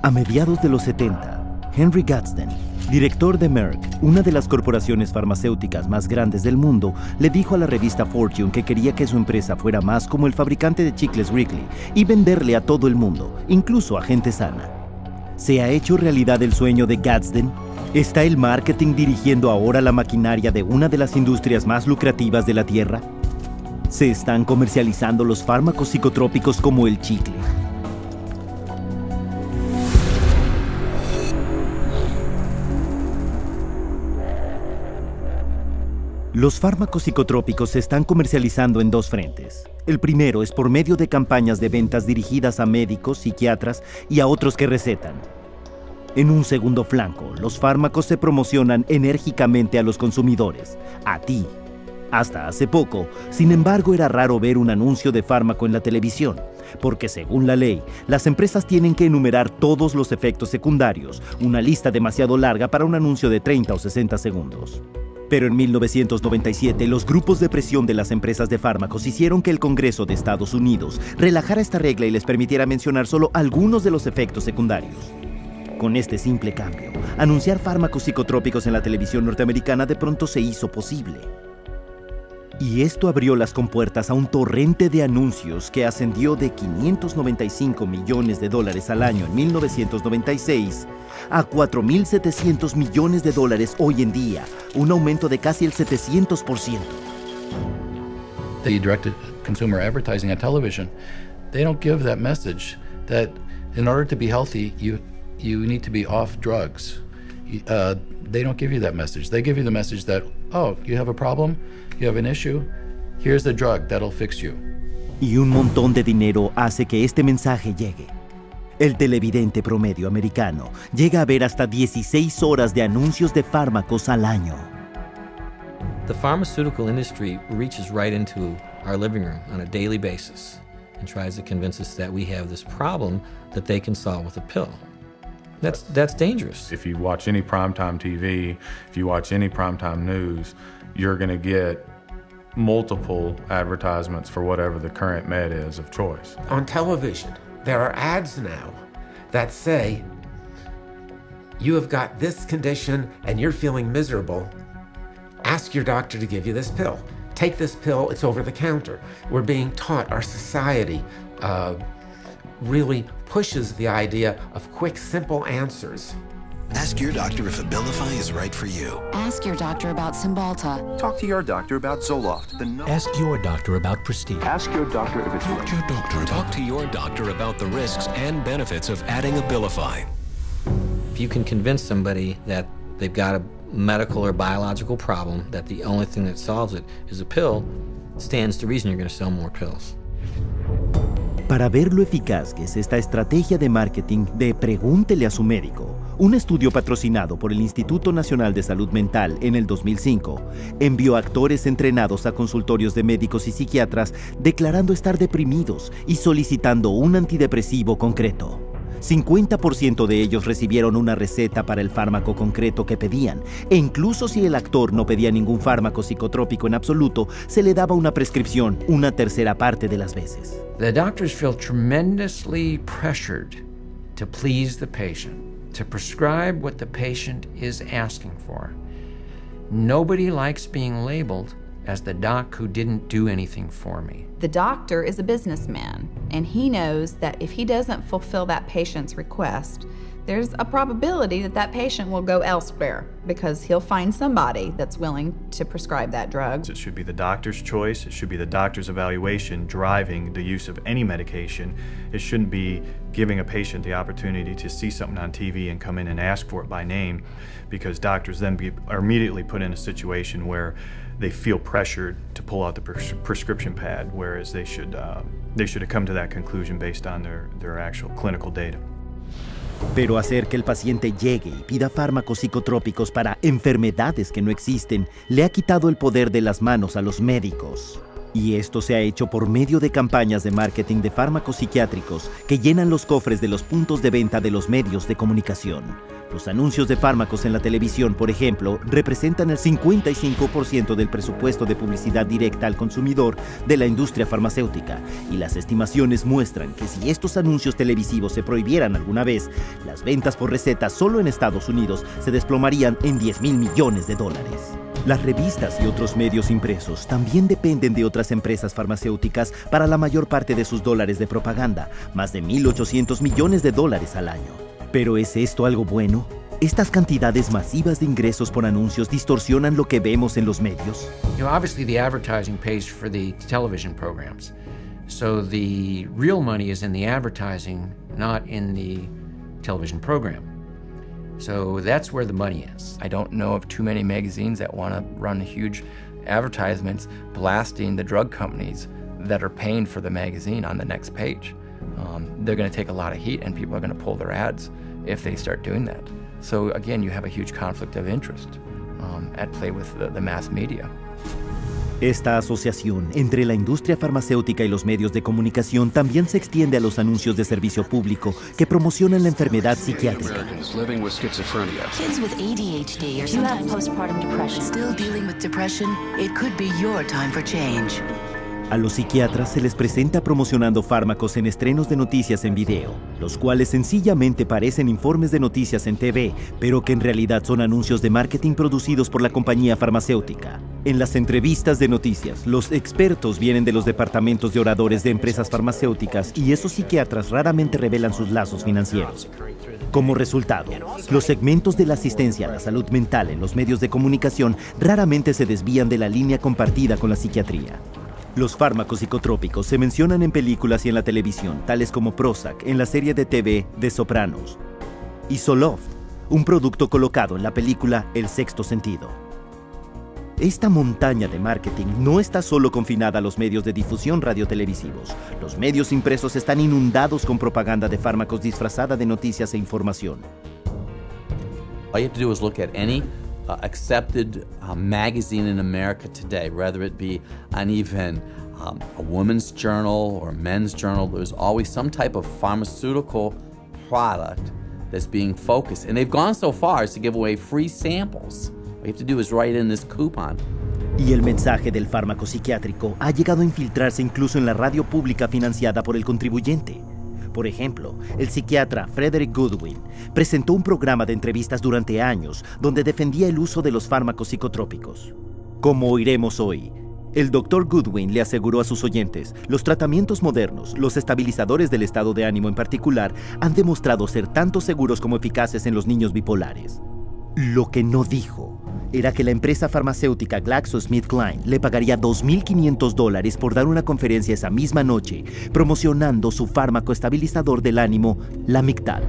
A mediados de los 70, Henry Gadsden, director de Merck, una de las corporaciones farmacéuticas más grandes del mundo, le dijo a la revista Fortune que quería que su empresa fuera más como el fabricante de chicles Wrigley y venderle a todo el mundo, incluso a gente sana. ¿Se ha hecho realidad el sueño de Gadsden? ¿Está el marketing dirigiendo ahora la maquinaria de una de las industrias más lucrativas de la Tierra? ¿Se están comercializando los fármacos psicotrópicos como el chicle? Los fármacos psicotrópicos se están comercializando en dos frentes. El primero es por medio de campañas de ventas dirigidas a médicos, psiquiatras y a otros que recetan. En un segundo flanco, los fármacos se promocionan enérgicamente a los consumidores, a ti. Hasta hace poco, sin embargo, era raro ver un anuncio de fármaco en la televisión, porque según la ley, las empresas tienen que enumerar todos los efectos secundarios, una lista demasiado larga para un anuncio de 30 o 60 segundos. Pero en 1997, los grupos de presión de las empresas de fármacos hicieron que el Congreso de Estados Unidos relajara esta regla y les permitiera mencionar solo algunos de los efectos secundarios. Con este simple cambio, anunciar fármacos psicotrópicos en la televisión norteamericana de pronto se hizo posible. Y esto abrió las compuertas a un torrente de anuncios que ascendió de $595 millones al año en 1996 a $4.700 millones hoy en día, un aumento de casi el 700%. The directed consumer advertising on television, they don't give that message that in order to be healthy, you need to be off drugs. They don't give you that message. They give you the message that, oh, you have a problem, you have an issue, here's the drug that'll fix you. Y un montón de dinero hace que este mensaje llegue. El televidente promedio americano llega a ver hasta 16 horas de anuncios de fármacos al año. The pharmaceutical industry reaches right into our living room on a daily basis and tries to convince us that we have this problem that they can solve with a pill. That's dangerous. If you watch any primetime TV, if you watch any primetime news, you're going to get multiple advertisements for whatever the current med is of choice. On television, there are ads now that say, you have got this condition and you're feeling miserable. Ask your doctor to give you this pill. Take this pill, it's over the counter. We're being taught, our society really pushes the idea of quick, simple answers. Ask your doctor if Abilify is right for you. Ask your doctor about Cymbalta. Talk to your doctor about Zoloft. Ask your doctor about Prestige. Ask your doctor if it's Talk to your doctor. Talk to your doctor about the risks and benefits of adding Abilify. If you can convince somebody that they've got a medical or biological problem, that the only thing that solves it is a pill, stands to reason you're going to sell more pills. Para ver lo eficaz que es esta estrategia de marketing de pregúntele a su médico, un estudio patrocinado por el Instituto Nacional de Salud Mental en el 2005 envió actores entrenados a consultorios de médicos y psiquiatras declarando estar deprimidos y solicitando un antidepresivo concreto. 50% de ellos recibieron una receta para el fármaco concreto que pedían, e incluso si el actor no pedía ningún fármaco psicotrópico en absoluto, se le daba una prescripción una tercera parte de las veces. The doctors feel tremendously pressured to please the patient, to prescribe what the patient is asking for. Nobody likes being labeled as the doc who didn't do anything for me. The doctor is a businessman, and he knows that if he doesn't fulfill that patient's request, there's a probability that that patient will go elsewhere because he'll find somebody that's willing to prescribe that drug. It should be the doctor's choice. It should be the doctor's evaluation driving the use of any medication. It shouldn't be giving a patient the opportunity to see something on TV and come in and ask for it by name, because doctors then are immediately put in a situation where they feel pressured to pull out the prescription pad, whereas they should have come to that conclusion based on their actual clinical data. Pero hacer que el paciente llegue y pida fármacos psicotrópicos para enfermedades que no existen le ha quitado el poder de las manos a los médicos. Y esto se ha hecho por medio de campañas de marketing de fármacos psiquiátricos que llenan los cofres de los puntos de venta de los medios de comunicación. Los anuncios de fármacos en la televisión, por ejemplo, representan el 55% del presupuesto de publicidad directa al consumidor de la industria farmacéutica, y las estimaciones muestran que si estos anuncios televisivos se prohibieran alguna vez, las ventas por receta solo en Estados Unidos se desplomarían en $10,000 millones. Las revistas y otros medios impresos también dependen de otras empresas farmacéuticas para la mayor parte de sus dólares de propaganda, más de $1,800 millones al año. ¿Pero es esto algo bueno? ¿Estas cantidades masivas de ingresos por anuncios distorsionan lo que vemos en los medios? Obviously the advertising pays for the television programs. So the real money is in the advertising, not in the television program. So that's where the money is. I don't know of too many magazines that want to run huge advertisements blasting the drug companies that are paying for the magazine on the next page. They're going to take a lot of heat, and people are going to pull their ads if they start doing that. So again, you have a huge conflict of interest at play with the mass media. Esta asociación entre la industria farmacéutica y los medios de comunicación también se extiende a los anuncios de servicio público que promocionan la enfermedad psiquiátrica. Kids with ADHD or sometimes postpartum depression. Still dealing with depression? It could be your time for change. A los psiquiatras se les presenta promocionando fármacos en estrenos de noticias en video, los cuales sencillamente parecen informes de noticias en TV, pero que en realidad son anuncios de marketing producidos por la compañía farmacéutica. En las entrevistas de noticias, los expertos vienen de los departamentos de oradores de empresas farmacéuticas y esos psiquiatras raramente revelan sus lazos financieros. Como resultado, los segmentos de la asistencia a la salud mental en los medios de comunicación raramente se desvían de la línea compartida con la psiquiatría. Los fármacos psicotrópicos se mencionan en películas y en la televisión, tales como Prozac en la serie de TV The Sopranos, y Zoloft, un producto colocado en la película El Sexto Sentido. Esta montaña de marketing no está solo confinada a los medios de difusión radiotelevisivos. Los medios impresos están inundados con propaganda de fármacos disfrazada de noticias e información. All you have to do is look at any accepted magazine in America today, whether it be an even a women's journal or a men's journal. There's always some type of pharmaceutical product that's being focused. And they've gone so far as to give away free samples. All you have to do is write in this coupon. Y el mensaje del fármaco psiquiátrico ha llegado a infiltrarse incluso en la radio pública financiada por el contribuyente. Por ejemplo, el psiquiatra Frederick Goodwin presentó un programa de entrevistas durante años donde defendía el uso de los fármacos psicotrópicos. Como oiremos hoy, el Dr. Goodwin le aseguró a sus oyentes, los tratamientos modernos, los estabilizadores del estado de ánimo en particular, han demostrado ser tanto seguros como eficaces en los niños bipolares. Lo que no dijo era que la empresa farmacéutica GlaxoSmithKline le pagaría $2,500 por dar una conferencia esa misma noche promocionando su fármaco estabilizador del ánimo, Lamictal.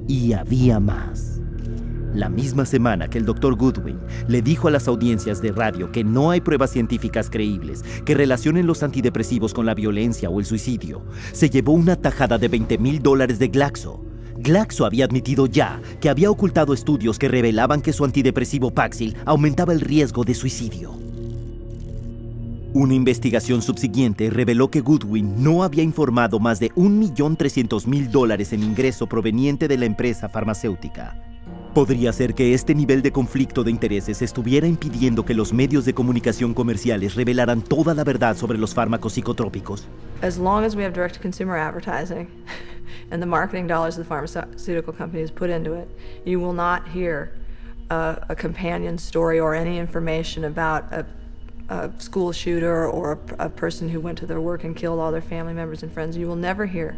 Y había más. La misma semana que el Dr. Goodwin le dijo a las audiencias de radio que no hay pruebas científicas creíbles que relacionen los antidepresivos con la violencia o el suicidio, se llevó una tajada de $20,000 de Glaxo. Glaxo había admitido ya que había ocultado estudios que revelaban que su antidepresivo Paxil aumentaba el riesgo de suicidio. Una investigación subsiguiente reveló que Goodwin no había informado más de $1,300,000 en ingreso proveniente de la empresa farmacéutica. Podría ser que este nivel de conflicto de intereses estuviera impidiendo que los medios de comunicación comerciales revelaran toda la verdad sobre los fármacos psicotrópicos. As long as we have direct-to-consumer advertising and the marketing dollars the pharmaceutical companies put into it, you will not hear a companion story or any information about a school shooter or a person who went to their work and killed all their family members and friends. You will never hear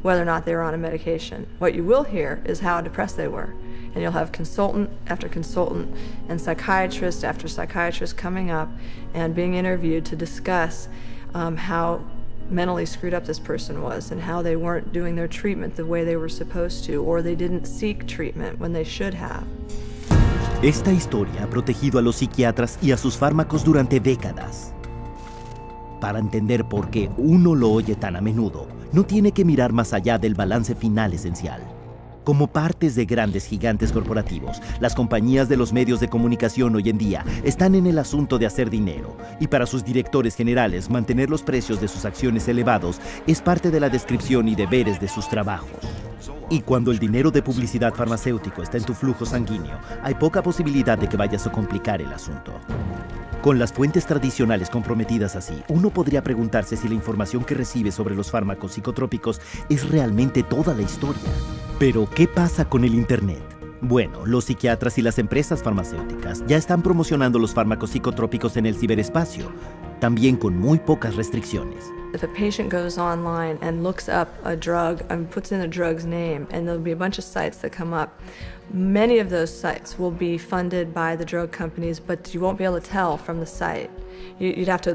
whether or not they were on a medication. What you will hear is how depressed they were. And you'll have consultant after consultant and psychiatrist after psychiatrist coming up and being interviewed to discuss how mentally screwed up this person was and how they weren't doing their treatment the way they were supposed to, or they didn't seek treatment when they should have. Esta historia ha protegido a los psiquiatras y a sus fármacos durante décadas. Para entender por qué uno lo oye tan a menudo, no tiene que mirar más allá del balance final esencial. Como partes de grandes gigantes corporativos, las compañías de los medios de comunicación hoy en día están en el asunto de hacer dinero, y para sus directores generales mantener los precios de sus acciones elevados es parte de la descripción y deberes de sus trabajos. Y cuando el dinero de publicidad farmacéutico está en tu flujo sanguíneo, hay poca posibilidad de que vayas a complicar el asunto. Con las fuentes tradicionales comprometidas así, uno podría preguntarse si la información que recibe sobre los fármacos psicotrópicos es realmente toda la historia. Pero, ¿qué pasa con el Internet? Bueno, los psiquiatras y las empresas farmacéuticas ya están promocionando los fármacos psicotrópicos en el ciberespacio, también con muy pocas restricciones. If a patient goes online and looks up a drug and puts in a drug's name, and there'll be a bunch of sites that come up, many of those sites will be funded by the drug companies, but you won't be able to tell from the site. You'd have to,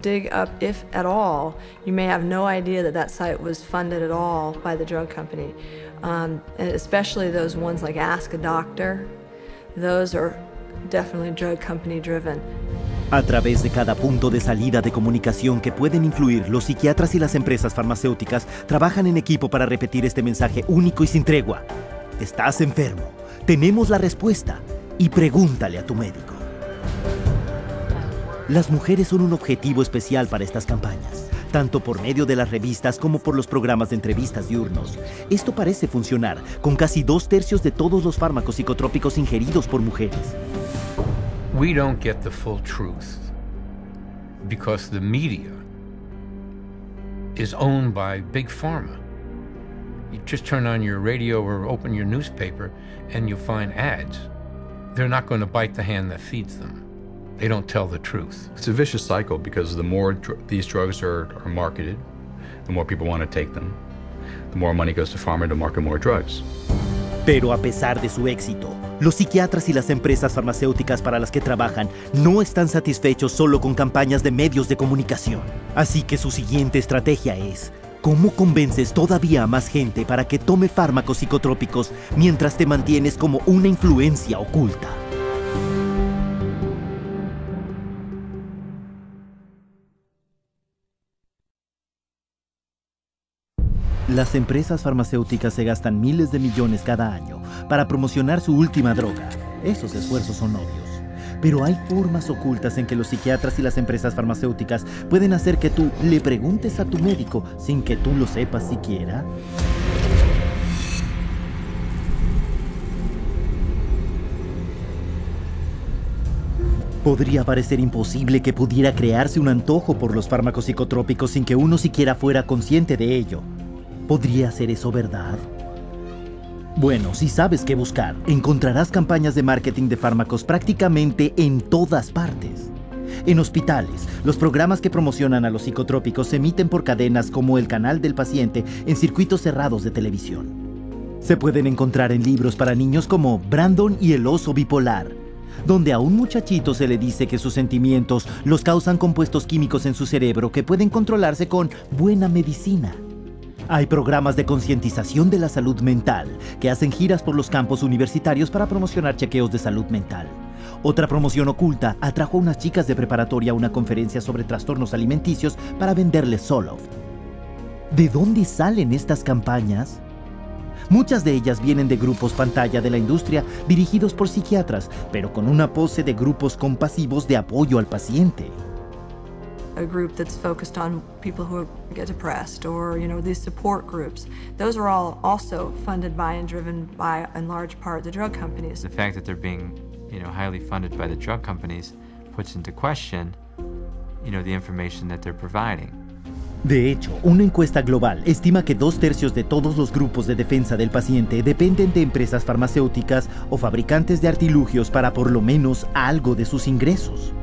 dig up, if at all. You may have no idea that that site was funded at all by the drug company. And especially those ones like Ask a Doctor, those are definitely drug company driven. A través de cada punto de salida de comunicación que pueden influir, los psiquiatras y las empresas farmacéuticas trabajan en equipo para repetir este mensaje único y sin tregua. Estás enfermo, tenemos la respuesta y pregúntale a tu médico. Las mujeres son un objetivo especial para estas campañas, tanto por medio de las revistas como por los programas de entrevistas diurnos. Esto parece funcionar con casi 2/3 de todos los fármacos psicotrópicos ingeridos por mujeres. We don't get the full truth because the media is owned by Big Pharma. You just turn on your radio or open your newspaper and you'll find ads. They're not going to bite the hand that feeds them. They don't tell the truth. It's a vicious cycle because the more these drugs are marketed, the more people want to take them. The more money goes to pharma to market more drugs. Pero a pesar de su éxito, los psiquiatras y las empresas farmacéuticas para las que trabajan no están satisfechos solo con campañas de medios de comunicación. Así que su siguiente estrategia es: ¿cómo convences todavía a más gente para que tome fármacos psicotrópicos mientras te mantienes como una influencia oculta? Las empresas farmacéuticas se gastan miles de millones cada año para promocionar su última droga. Esos esfuerzos son obvios. Pero hay formas ocultas en que los psiquiatras y las empresas farmacéuticas pueden hacer que tú le preguntes a tu médico sin que tú lo sepas siquiera. Podría parecer imposible que pudiera crearse un antojo por los fármacos psicotrópicos sin que uno siquiera fuera consciente de ello. ¿Podría ser eso verdad? Bueno, si sabes qué buscar, encontrarás campañas de marketing de fármacos prácticamente en todas partes. En hospitales, los programas que promocionan a los psicotrópicos se emiten por cadenas como El Canal del Paciente en circuitos cerrados de televisión. Se pueden encontrar en libros para niños como Brandon y el oso bipolar, donde a un muchachito se le dice que sus sentimientos los causan compuestos químicos en su cerebro que pueden controlarse con buena medicina. Hay programas de concientización de la salud mental que hacen giras por los campus universitarios para promocionar chequeos de salud mental. Otra promoción oculta atrajo a unas chicas de preparatoria a una conferencia sobre trastornos alimenticios para venderles Zoloft. ¿De dónde salen estas campañas? Muchas de ellas vienen de grupos pantalla de la industria dirigidos por psiquiatras, pero con una pose de grupos compasivos de apoyo al paciente. A group that's focused on people who get depressed, or these support groups. Those are all also funded by and driven by, in large part, the drug companies. The fact that they're being, highly funded by the drug companies puts into question, the information that they're providing. De hecho, una encuesta global estima que 2/3 de todos los grupos de defensa del paciente dependen de empresas farmacéuticas o fabricantes de artilugios para por lo menos algo de sus ingresos.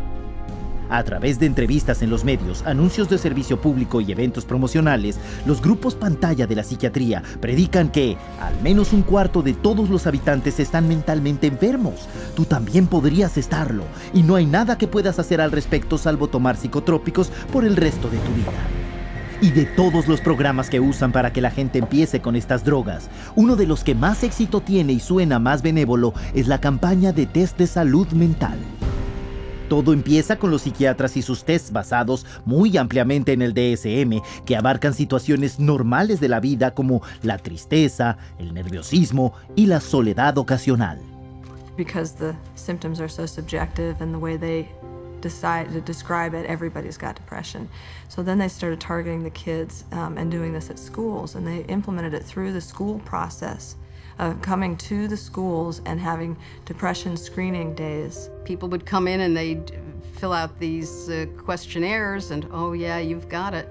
A través de entrevistas en los medios, anuncios de servicio público y eventos promocionales, los grupos pantalla de la psiquiatría predican que al menos 1/4 de todos los habitantes están mentalmente enfermos. Tú también podrías estarlo, y no hay nada que puedas hacer al respecto salvo tomar psicotrópicos por el resto de tu vida. Y de todos los programas que usan para que la gente empiece con estas drogas, uno de los que más éxito tiene y suena más benévolo es la campaña de test de salud mental. Todo empieza con los psiquiatras y sus tests basados muy ampliamente en el DSM, que abarcan situaciones normales de la vida como la tristeza, el nerviosismo y la soledad ocasional. Because the symptoms are so subjective and the way they decide to describe it, everybody's got depression. So then they started targeting the kids and doing this at schools, and they implemented it through the school process of coming to the schools and having depression screening days. People would come in and they'd fill out these questionnaires and, oh yeah, you've got it.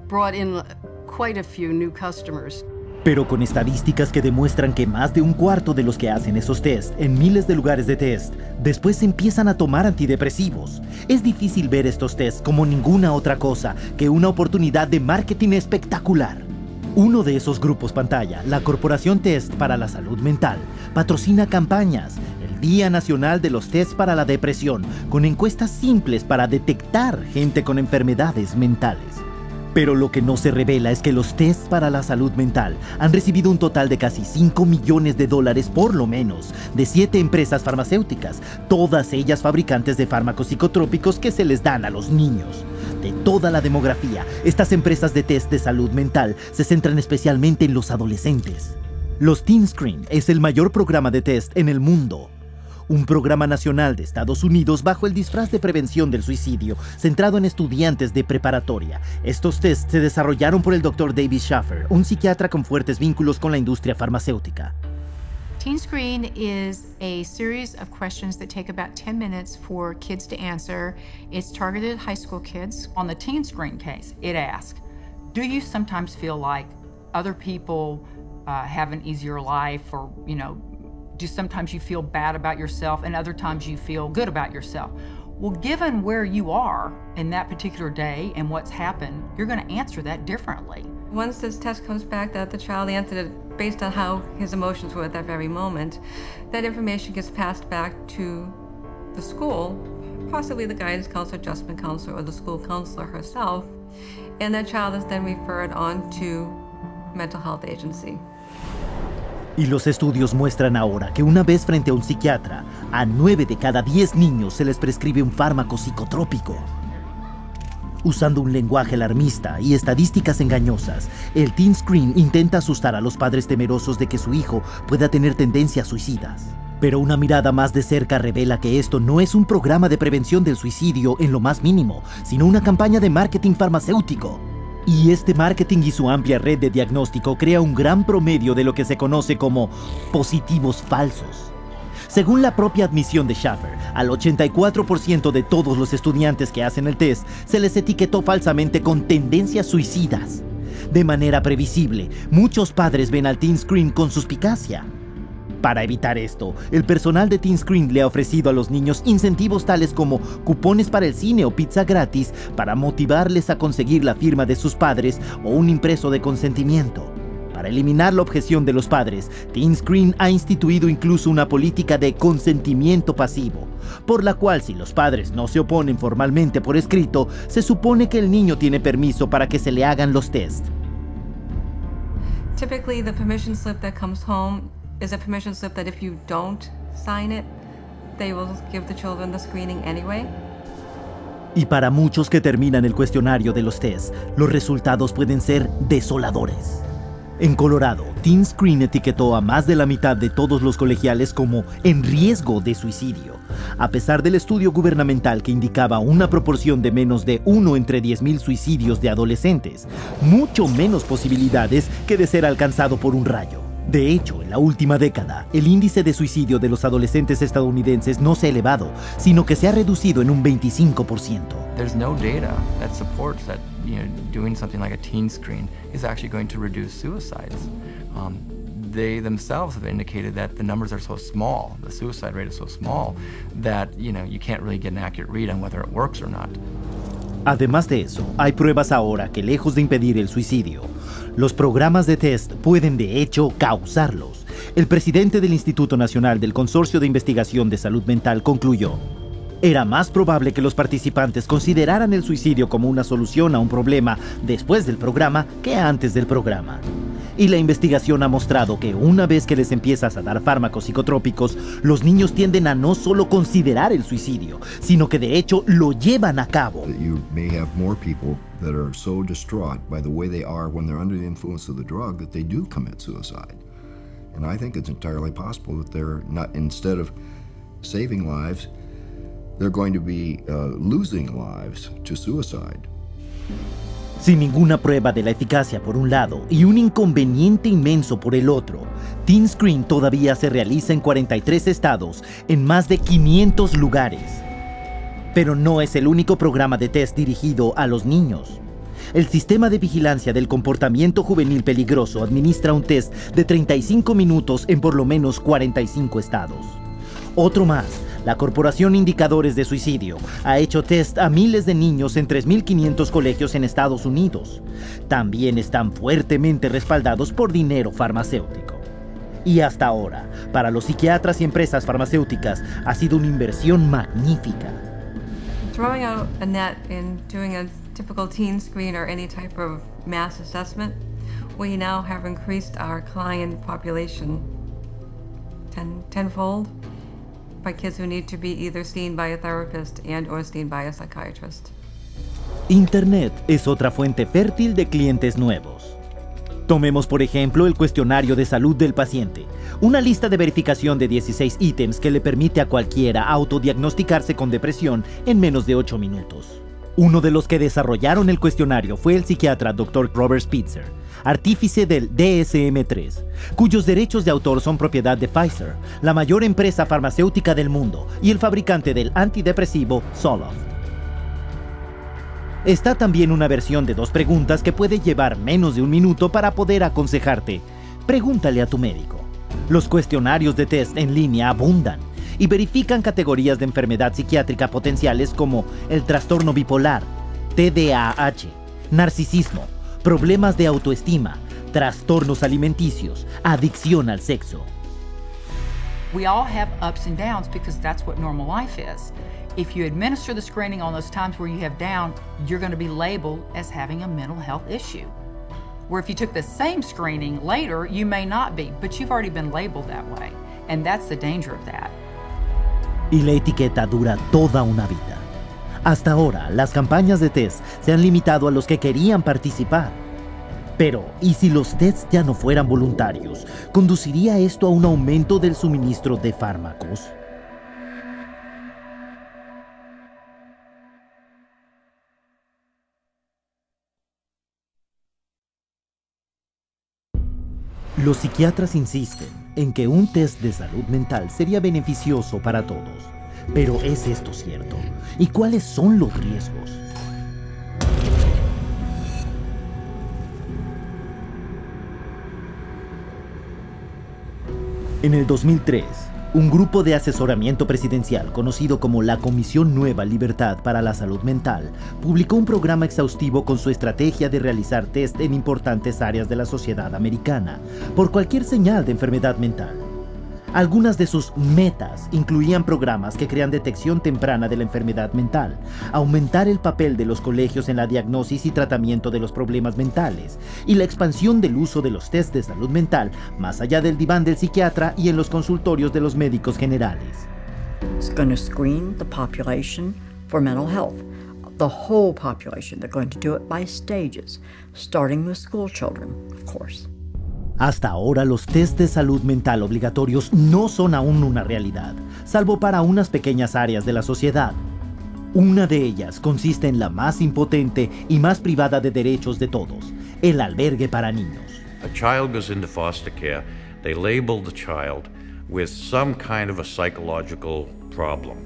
Brought in quite a few new customers. Pero con estadísticas que demuestran que más de un cuarto de los que hacen esos test en miles de lugares de test, después empiezan a tomar antidepresivos. Es difícil ver estos tests como ninguna otra cosa que una oportunidad de marketing espectacular. Uno de esos grupos pantalla, la Corporación Test para la Salud Mental, patrocina campañas, el Día Nacional de los Tests para la Depresión, con encuestas simples para detectar gente con enfermedades mentales. Pero lo que no se revela es que los tests para la salud mental han recibido un total de casi $5 millones por lo menos de 7 empresas farmacéuticas, todas ellas fabricantes de fármacos psicotrópicos que se les dan a los niños. De toda la demografía, estas empresas de test de salud mental se centran especialmente en los adolescentes. Los Teen Screen es el mayor programa de test en el mundo. Un programa nacional de Estados Unidos bajo el disfraz de prevención del suicidio, centrado en estudiantes de preparatoria. Estos tests se desarrollaron por el Dr. David Schaffer, un psiquiatra con fuertes vínculos con la industria farmacéutica. Teen Screen is a series of questions that take about 10 minutes for kids to answer. It's targeted at high school kids. On the Teen Screen case, it asks, do you sometimes feel like other people have an easier life, or, do sometimes you feel bad about yourself and other times you feel good about yourself? Well, given where you are in that particular day and what's happened, you're going to answer that differently. Once this test comes back that the child answered it based on how his emotions were at that very moment, that information gets passed back to the school, possibly the guidance counselor, adjustment counselor, or the school counselor herself, and that child is then referred on to mental health agency. Y los estudios muestran ahora que una vez frente a un psiquiatra, a 9 de cada 10 niños se les prescribe un fármaco psicotrópico. Usando un lenguaje alarmista y estadísticas engañosas, el Teen Screen intenta asustar a los padres temerosos de que su hijo pueda tener tendencias suicidas. Pero una mirada más de cerca revela que esto no es un programa de prevención del suicidio en lo más mínimo, sino una campaña de marketing farmacéutico. Y este marketing y su amplia red de diagnóstico crea un gran promedio de lo que se conoce como positivos falsos. Según la propia admisión de Schaffer, al 84% de todos los estudiantes que hacen el test se les etiquetó falsamente con tendencias suicidas. De manera previsible, muchos padres ven al Teen Screen con suspicacia. Para evitar esto, el personal de Teen Screen le ha ofrecido a los niños incentivos tales como cupones para el cine o pizza gratis para motivarles a conseguir la firma de sus padres o un impreso de consentimiento. Para eliminar la objeción de los padres, Teen Screen ha instituido incluso una política de consentimiento pasivo, por la cual si los padres no se oponen formalmente por escrito, se supone que el niño tiene permiso para que se le hagan los test. Typically, the permission slip that comes home is a permission slip that if you don't sign it, they will give the children the screening anyway. Y para muchos que terminan el cuestionario de los tests, los resultados pueden ser desoladores. En Colorado, Teen Screen etiquetó a más de la mitad de todos los colegiales como en riesgo de suicidio, a pesar del estudio gubernamental que indicaba una proporción de menos de 1 entre 10,000 suicidios de adolescentes, mucho menos posibilidades que de ser alcanzado por un rayo. De hecho, en la última década, el índice de suicidio de los adolescentes estadounidenses no se ha elevado, sino que se ha reducido en un 25%. There's no data that supports that, doing something like a Teen Screen is actually going to reduce suicides. They themselves have indicated that the numbers are so small, the suicide rate is so small, that, you can't really get an accurate read on whether it works or not. Además de eso, hay pruebas ahora que lejos de impedir el suicidio, los programas de test pueden de hecho causarlos. El presidente del Instituto Nacional del Consorcio de Investigación de Salud Mental concluyó: era más probable que los participantes consideraran el suicidio como una solución a un problema después del programa que antes del programa. Y la investigación ha mostrado que una vez que les empiezas a dar fármacos psicotrópicos, los niños tienden a no solo considerar el suicidio, sino que de hecho lo llevan a cabo. You may have more people that are so distraught by the way they are when they're under the influence of the drug that they do commit suicide. And I think it's entirely possible that they're not, instead of saving lives, they're going to be losing lives to suicide. Sin ninguna prueba de la eficacia por un lado y un inconveniente inmenso por el otro, TeenScreen todavía se realiza en 43 estados, en más de 500 lugares. Pero no es el único programa de test dirigido a los niños. El Sistema de Vigilancia del Comportamiento Juvenil Peligroso administra un test de 35 minutos en por lo menos 45 estados. Otro más, la Corporación Indicadores de Suicidio ha hecho test a miles de niños en 3.500 colegios en Estados Unidos. También están fuertemente respaldados por dinero farmacéutico. Y hasta ahora, para los psiquiatras y empresas farmacéuticas, ha sido una inversión magnífica. Throwing out a net and doing a typical TeenScreen or any type of mass assessment, we now have increased our client population tenfold by kids who need to be either seen by a therapist and or seen by a psychiatrist. Internet es otra fuente fértil de clientes nuevos. Tomemos por ejemplo el cuestionario de salud del paciente, una lista de verificación de 16 ítems que le permite a cualquiera autodiagnosticarse con depresión en menos de 8 minutos. Uno de los que desarrollaron el cuestionario fue el psiquiatra Dr. Robert Spitzer, artífice del DSM-3, cuyos derechos de autor son propiedad de Pfizer, la mayor empresa farmacéutica del mundo, y el fabricante del antidepresivo Zoloft. Está también una versión de 2 preguntas que puede llevar menos de un minuto para poder aconsejarte. Pregúntale a tu médico. Los cuestionarios de test en línea abundan y verifican categorías de enfermedad psiquiátrica potenciales como el trastorno bipolar, TDAH, narcisismo, problemas de autoestima, trastornos alimenticios, adicción al sexo. We all have ups and downs because that's what normal life is. If you administer the screening on those times where you have down, you're going to be labeled as having a mental health issue. Where if you took the same screening later, you may not be, but you've already been labeled that way. And that's the danger of that. Y la etiqueta dura toda una vida. Hasta ahora, las campañas de test se han limitado a los que querían participar. Pero, ¿y si los tests ya no fueran voluntarios? ¿Conduciría esto a un aumento del suministro de fármacos? Los psiquiatras insisten en que un test de salud mental sería beneficioso para todos. Pero ¿es esto cierto? ¿Y cuáles son los riesgos? En el 2003, un grupo de asesoramiento presidencial conocido como la Comisión Nueva Libertad para la Salud Mental publicó un programa exhaustivo con su estrategia de realizar test en importantes áreas de la sociedad americana por cualquier señal de enfermedad mental. Algunas de sus metas incluían programas que crean detección temprana de la enfermedad mental, aumentar el papel de los colegios en la diagnosis y tratamiento de los problemas mentales, y la expansión del uso de los test de salud mental más allá del diván del psiquiatra y en los consultorios de los médicos generales. It's going to screen the population for mental health. The whole population. They're going to do it by stages, starting with school children, of course. Hasta ahora los test de salud mental obligatorios no son aún una realidad, salvo para unas pequeñas áreas de la sociedad. Una de ellas consiste en la más impotente y más privada de derechos de todos, el albergue para niños. A child goes into foster care, they label the child with some kind of a psychological problem.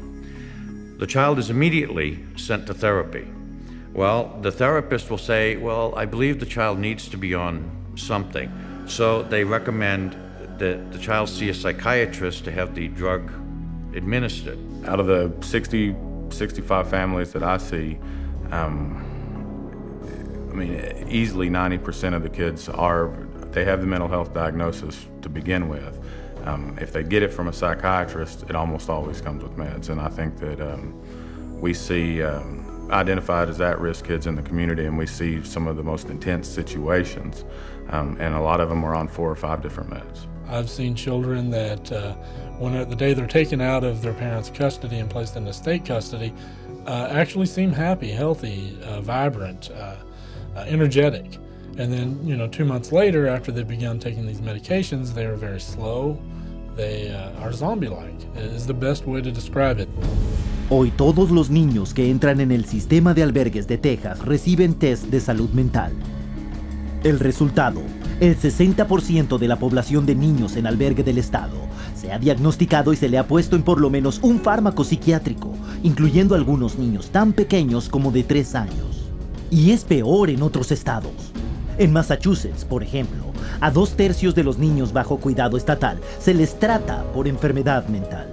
The child is immediately sent to therapy. Well, the therapist will say, well, I believe the child needs to be on something. So they recommend that the child see a psychiatrist to have the drug administered. Out of the 60, 65 families that I see, easily 90% of the kids they have the mental health diagnosis to begin with. If they get it from a psychiatrist, it almost always comes with meds. And I think that we see identified as at-risk kids in the community, and we see some of the most intense situations, and a lot of them are on 4 or 5 different meds. I've seen children that the day they're taken out of their parents' custody and placed into state custody actually seem happy, healthy, vibrant, energetic. And then, 2 months later, after they've begun taking these medications, they are very slow. They are zombie-like, is the best way to describe it. Hoy todos los niños que entran en el sistema de albergues de Texas reciben test de salud mental. El resultado, el 60% de la población de niños en albergue del estado se ha diagnosticado y se le ha puesto en por lo menos un fármaco psiquiátrico, incluyendo algunos niños tan pequeños como de 3 años. Y es peor en otros estados. En Massachusetts, por ejemplo, a 2/3 de los niños bajo cuidado estatal se les trata por enfermedad mental.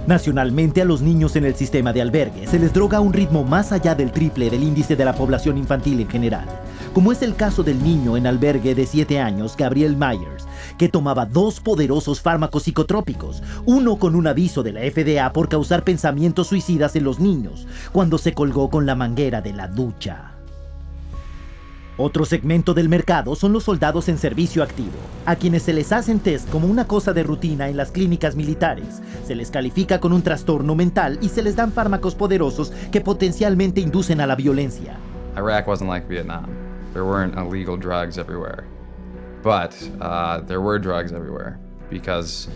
Nacionalmente, a los niños en el sistema de albergue se les droga a un ritmo más allá del triple del índice de la población infantil en general, como es el caso del niño en albergue de 7 años, Gabriel Myers, que tomaba 2 poderosos fármacos psicotrópicos, uno con un aviso de la FDA por causar pensamientos suicidas en los niños, cuando se colgó con la manguera de la ducha. Otro segmento del mercado son los soldados en servicio activo, a quienes se les hacen test como una cosa de rutina en las clínicas militares. Se les califica con un trastorno mental y se les dan fármacos poderosos que potencialmente inducen a la violencia. Iraq wasn't like Vietnam. There weren't illegal drugs everywhere. But there were drugs everywhere because,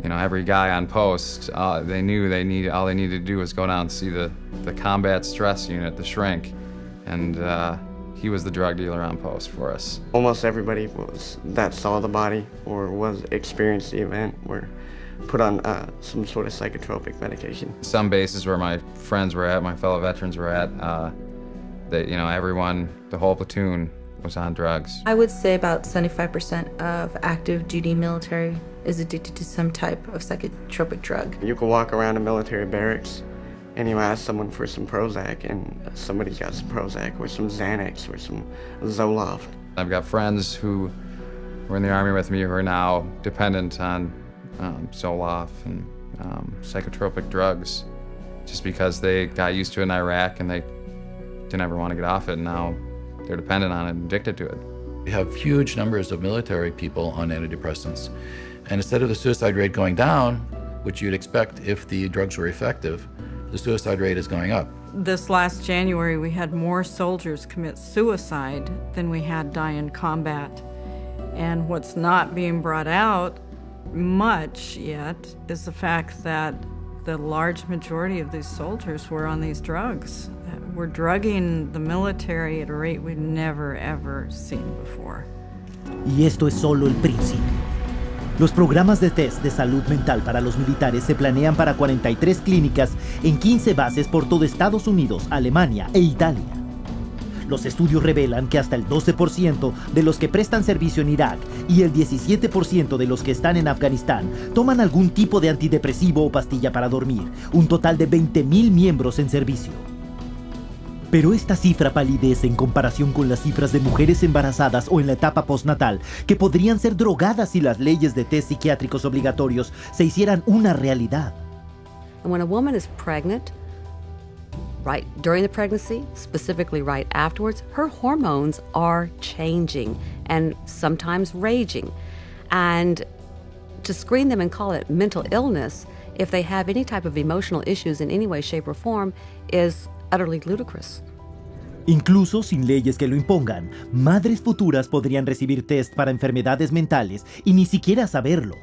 every guy on post, they knew all they needed to do was go down and see the combat stress unit, the shrink, and he was the drug dealer on post for us. Almost everybody that saw the body or experienced the event were put on some sort of psychotropic medication. Some bases where my friends were at, my fellow veterans were at, everyone, the whole platoon was on drugs. I would say about 75% of active duty military is addicted to some type of psychotropic drug. You can walk around a military barracks and you ask someone for some Prozac, and somebody got some Prozac or some Xanax or some Zoloft. I've got friends who were in the Army with me who are now dependent on Zoloft and psychotropic drugs just because they got used to it in Iraq and they didn't ever want to get off it, and now they're dependent on it and addicted to it. We have huge numbers of military people on antidepressants. And instead of the suicide rate going down, which you'd expect if the drugs were effective, the suicide rate is going up. This last January, we had more soldiers commit suicide than we had die in combat. And what's not being brought out much yet is the fact that the large majority of these soldiers were on these drugs. We're drugging the military at a rate we've never, ever seen before. Y esto es solo el principio. Los programas de test de salud mental para los militares se planean para 43 clínicas en 15 bases por todo Estados Unidos, Alemania e Italia. Los estudios revelan que hasta el 12% de los que prestan servicio en Irak y el 17% de los que están en Afganistán toman algún tipo de antidepresivo o pastilla para dormir, un total de 20,000 miembros en servicio. Pero esta cifra palidece en comparación con las cifras de mujeres embarazadas o en la etapa postnatal que podrían ser drogadas si las leyes de test psiquiátricos obligatorios se hicieran una realidad. And when a woman is pregnant, right during the pregnancy, specifically right afterwards, her hormones are changing and sometimes raging. And to screen them and call it mental illness if they have any type of emotional issues in any way, shape, or form is utterly ludicrous. Incluso sin leyes que lo impongan, madres futuras podrían recibir test para enfermedades mentales y ni siquiera saberlo.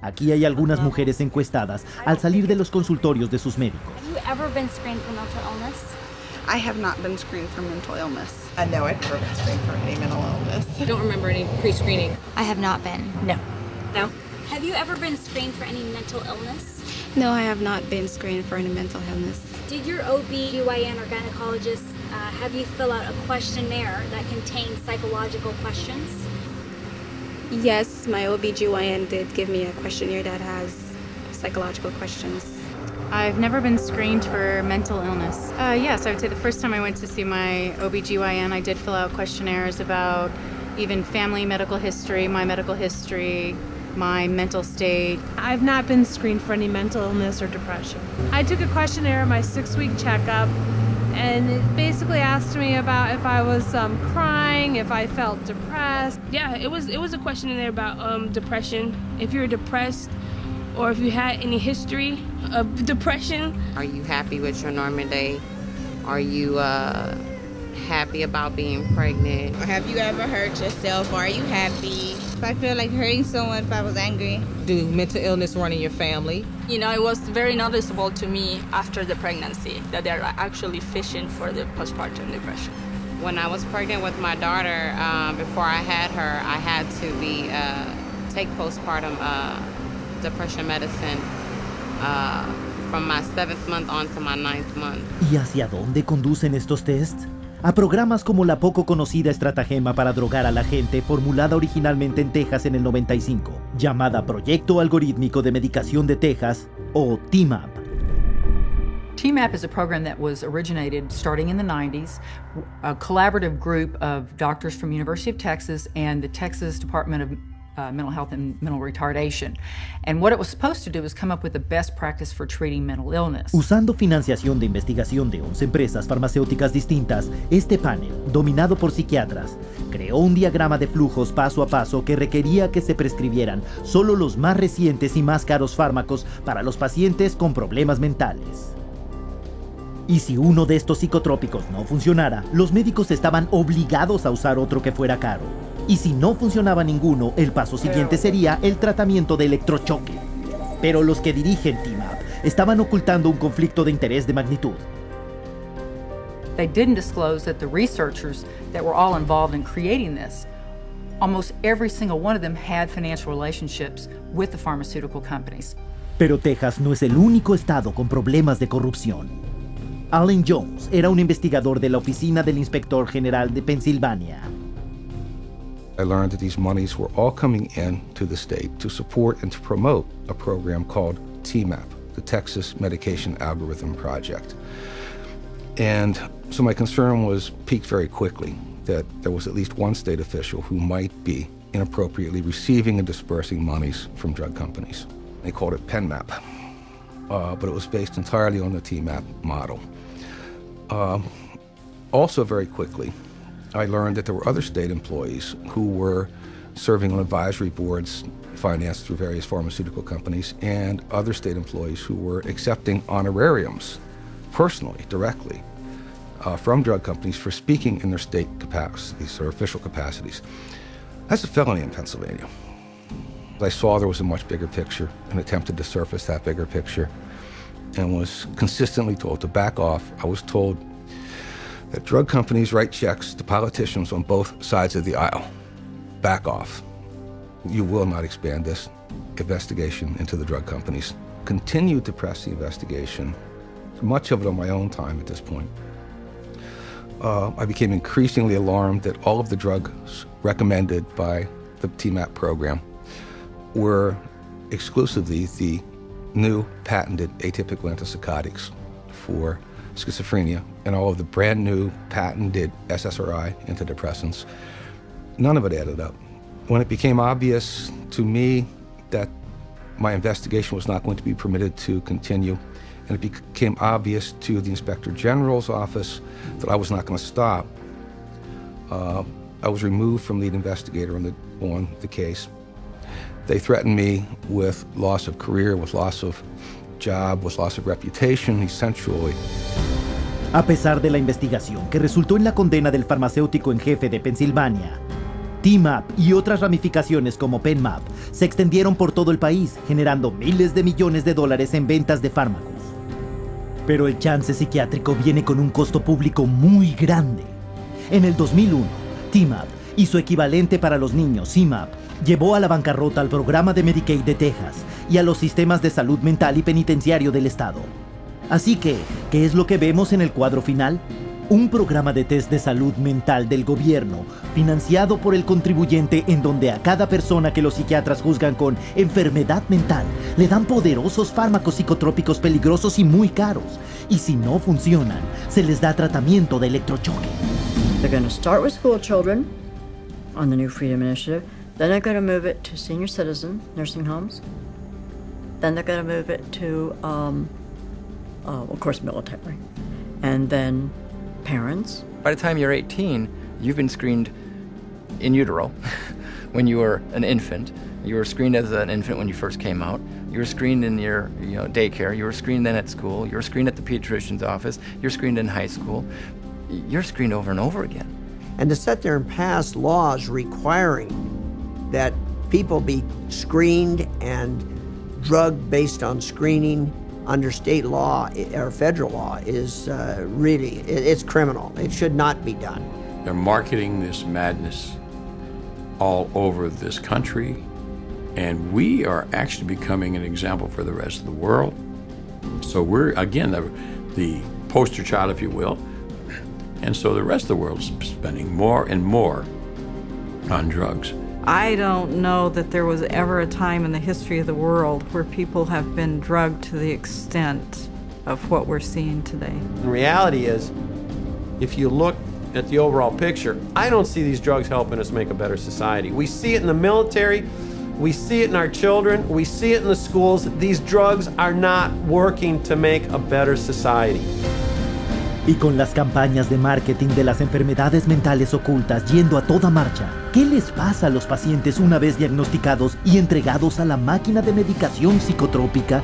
Aquí hay algunas mujeres encuestadas al salir de los consultorios de sus médicos. Have you ever been screened for mental illness? I have not been screened for mental illness. No, I've never been screened for any mental illness. I don't remember any pre-screening. I have not been. No. No? Have you ever been screened for any mental illness? No, I have not been screened for any mental illness. Did your OB/GYN or gynecologist have you fill out a questionnaire that contains psychological questions? Yes, my OB/GYN did give me a questionnaire that has psychological questions. I've never been screened for mental illness. Yes, I would say the first time I went to see my OB/GYN, I did fill out questionnaires about even family medical history, my medical history, my mental state. I've not been screened for any mental illness or depression. I took a questionnaire in my 6-week checkup, and it basically asked me about if I was crying, if I felt depressed. Yeah, it was a questionnaire about depression. If you're depressed, or if you had any history of depression. Are you happy with your normal day? Are you happy about being pregnant? Have you ever hurt yourself? Are you happy? If I feel like hurting someone, if I was angry. Do mental illness run in your family? You know, it was very noticeable to me after the pregnancy that they're actually fishing for the postpartum depression. When I was pregnant with my daughter, before I had her, I had to take postpartum depression medicine from my 7th month on to my 9th month. ¿Y hacia dónde conducen estos tests? A programas como la poco conocida estratagema para drogar a la gente formulada originalmente en Texas en el 95, llamada Proyecto Algorítmico de Medicación de Texas, o TMAP. TMAP is a program that was originated starting in the 90s, a collaborative group of doctors from University of Texas and the Texas Department of Mental Health and Mental Retardation. And what it was supposed to do was come up with the best practice for treating mental illness. Usando financiación de investigación de 11 empresas farmacéuticas distintas, este panel, dominado por psiquiatras, creó un diagrama de flujos paso a paso que requería que se prescribieran solo los más recientes y más caros fármacos para los pacientes con problemas mentales. Y si uno de estos psicotrópicos no funcionara, los médicos estaban obligados a usar otro que fuera caro. Y si no funcionaba ninguno, el paso siguiente sería el tratamiento de electrochoque. Pero los que dirigen TMAP estaban ocultando un conflicto de interés de magnitud. They didn't disclose that the researchers that were all involved in creating this, almost every single one of them had financial relationships with the pharmaceutical companies. Pero Texas no es el único estado con problemas de corrupción. Alan Jones era un investigador de la Oficina del Inspector General de Pensilvania. I learned that these monies were all coming in to the state to support and to promote a program called TMAP, the Texas Medication Algorithm Project. And so my concern was piqued very quickly that there was at least one state official who might be inappropriately receiving and dispersing monies from drug companies. They called it PenMap, but it was based entirely on the TMAP model. Also very quickly, I learned that there were other state employees who were serving on advisory boards financed through various pharmaceutical companies, and other state employees who were accepting honorariums personally, directly, from drug companies for speaking in their state capacities or official capacities. That's a felony in Pennsylvania. I saw there was a much bigger picture and attempted to surface that bigger picture and was consistently told to back off. I was told that drug companies write checks to politicians on both sides of the aisle. Back off. You will not expand this investigation into the drug companies. Continued to press the investigation, much of it on my own time at this point. I became increasingly alarmed that all of the drugs recommended by the TMAP program were exclusively the new patented atypical antipsychotics for schizophrenia, and all of the brand new patented SSRI antidepressants. None of it added up. When it became obvious to me that my investigation was not going to be permitted to continue, and it became obvious to the Inspector General's office that I was not going to stop, I was removed from lead investigator on the case. They threatened me with loss of career, with loss of job, with loss of reputation, essentially. A pesar de la investigación que resultó en la condena del farmacéutico en jefe de Pensilvania, TMAP y otras ramificaciones como PenMap se extendieron por todo el país, generando miles de millones de dólares en ventas de fármacos. Pero el chance psiquiátrico viene con un costo público muy grande. En el 2001, TMAP y su equivalente para los niños, CMAP, llevó a la bancarrota al programa de Medicaid de Texas y a los sistemas de salud mental y penitenciario del estado. Así que, ¿qué es lo que vemos en el cuadro final? Un programa de test de salud mental del gobierno, financiado por el contribuyente, en donde a cada persona que los psiquiatras juzgan con enfermedad mental, le dan poderosos fármacos psicotrópicos peligrosos y muy caros. Y si no funcionan, se les da tratamiento de electrochoque. They're going to start with school children on the New Freedom Initiative, Then they're going to move it to senior citizen nursing homes. Then they're going to move it to, of course, military. And then parents. By the time you're 18, you've been screened in utero when you were an infant. You were screened as an infant when you first came out. You were screened in your daycare. You were screened then at school. You were screened at the pediatrician's office. You're screened in high school. You're screened over and over again. And to sit there and pass laws requiring that people be screened and drugged based on screening under state law or federal law is really, it's criminal. It should not be done. They're marketing this madness all over this country, and we are actually becoming an example for the rest of the world. So we're, again, the poster child, if you will, and so the rest of the world is spending more and more on drugs. I don't know that there was ever a time in the history of the world where people have been drugged to the extent of what we're seeing today. The reality is, if you look at the overall picture, I don't see these drugs helping us make a better society. We see it in the military, we see it in our children, we see it in the schools. These drugs are not working to make a better society. Y con las campañas de marketing de las enfermedades mentales ocultas yendo a toda marcha, ¿qué les pasa a los pacientes una vez diagnosticados y entregados a la máquina de medicación psicotrópica?